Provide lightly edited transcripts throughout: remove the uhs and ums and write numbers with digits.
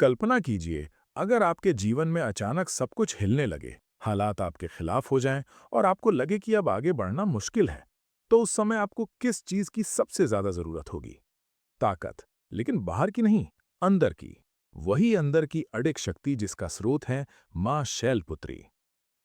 कल्पना कीजिए, अगर आपके जीवन में अचानक सब कुछ हिलने लगे, हालात आपके खिलाफ हो जाएं और आपको लगे कि अब आगे बढ़ना मुश्किल है, तो उस समय आपको किस चीज की सबसे ज्यादा जरूरत होगी? ताकत, लेकिन बाहर की नहीं, अंदर की। वही अंदर की अडिग शक्ति जिसका स्रोत है मां शैलपुत्री।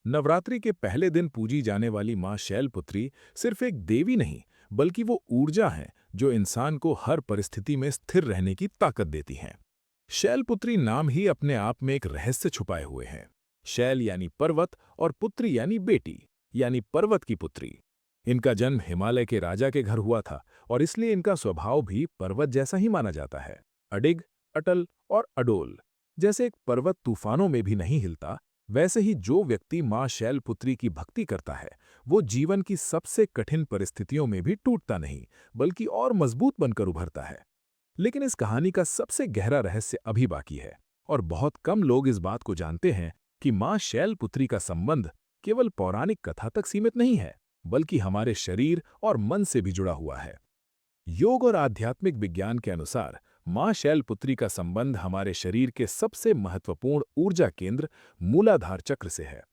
नवरात्रि के पहले दिन पूजी जाने वाली मां शैलपुत्री सिर्फ एक देवी नहीं, बल्कि वो ऊर्जा है जो इंसान को हर परिस्थिति में स्थिर रहने की ताकत देती है। शैलपुत्री नाम ही अपने आप में एक रहस्य छुपाए हुए हैं। शैल यानी पर्वत और पुत्री यानी बेटी, यानी पर्वत की पुत्री। इनका जन्म हिमालय के राजा के घर हुआ था और इसलिए इनका स्वभाव भी पर्वत जैसा ही माना जाता है। अडिग, अटल और अडोल। जैसे एक पर्वत तूफानों में भी नहीं हिलता, वैसे ही जो व्यक्ति मां शैलपुत्री की भक्ति करता है, वो जीवन की सबसे कठिन परिस्थितियों में भी टूटता नहीं, बल्कि और मजबूत बनकर उभरता है। लेकिन इस कहानी का सबसे गहरा रहस्य अभी बाकी है और बहुत कम लोग इस बात को जानते हैं कि मां शैलपुत्री का संबंध केवल पौराणिक कथा तक सीमित नहीं है, बल्कि हमारे शरीर और मन से भी जुड़ा हुआ है। योग और आध्यात्मिक विज्ञान के अनुसार मां शैलपुत्री का संबंध हमारे शरीर के सबसे महत्वपूर्ण ऊर्जा केंद्र मूलाधार चक्र से है।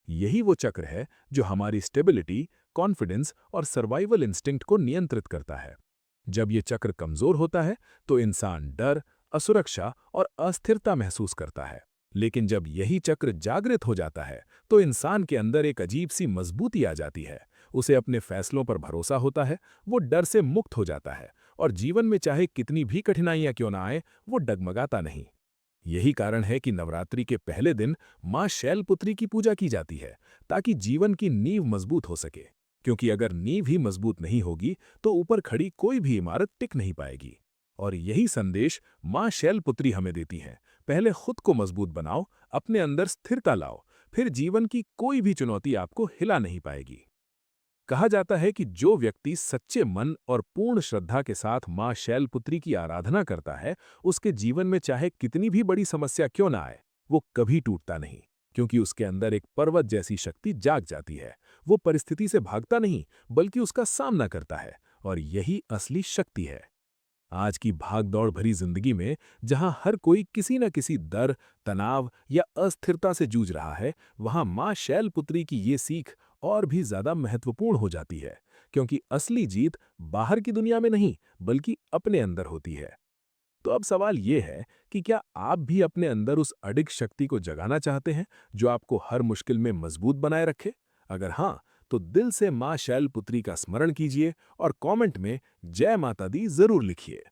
यही वो चक्र है जो हमारी स्टेबिलिटी, कॉन्फिडेंस और सर्वाइवल इंस्टिंक्ट को नियंत्रित करता है। जब ये चक्र कमजोर होता है तो इंसान डर, असुरक्षा और अस्थिरता महसूस करता है। लेकिन जब यही चक्र जागृत हो जाता है तो इंसान के अंदर एक अजीब सी मजबूती आ जाती है। उसे अपने फैसलों पर भरोसा होता है, वो डर से मुक्त हो जाता है और जीवन में चाहे कितनी भी कठिनाइयां क्यों ना आए, वो डगमगाता नहीं। यही कारण है कि नवरात्रि के पहले दिन मां शैलपुत्री की पूजा की जाती है, ताकि जीवन की नींव मजबूत हो सके। क्योंकि अगर नींव ही मजबूत नहीं होगी तो ऊपर खड़ी कोई भी इमारत टिक नहीं पाएगी। और यही संदेश मां शैलपुत्री हमें देती हैं। पहले खुद को मजबूत बनाओ, अपने अंदर स्थिरता लाओ, फिर जीवन की कोई भी चुनौती आपको हिला नहीं पाएगी। कहा जाता है कि जो व्यक्ति सच्चे मन और पूर्ण श्रद्धा के साथ मां शैलपुत्री की आराधना करता है, उसके जीवन में चाहे कितनी भी बड़ी समस्या क्यों ना आए, वो कभी टूटता नहीं। क्योंकि उसके अंदर एक पर्वत जैसी शक्ति जाग जाती है। वो परिस्थिति से भागता नहीं, बल्कि उसका सामना करता है। और यही असली शक्ति है। आज की भाग-दौड़ भरी जिंदगी में जहां हर कोई किसी न किसी डर, तनाव या अस्थिरता से जूझ रहा है, वहां मां शैलपुत्री की ये सीख और भी ज्यादा महत्वपूर्ण हो जाती है। क्योंकि असली जीत बाहर की दुनिया में नहीं, बल्कि अपने अंदर होती है। तो अब सवाल ये है कि क्या आप भी अपने अंदर उस अडिग शक्ति को जगाना चाहते हैं, जो आपको हर मुश्किल में मजबूत बनाए रखे? अगर हाँ, तो दिल से मां शैलपुत्री का स्मरण कीजिए और कमेंट में जय माता दी जरूर लिखिए।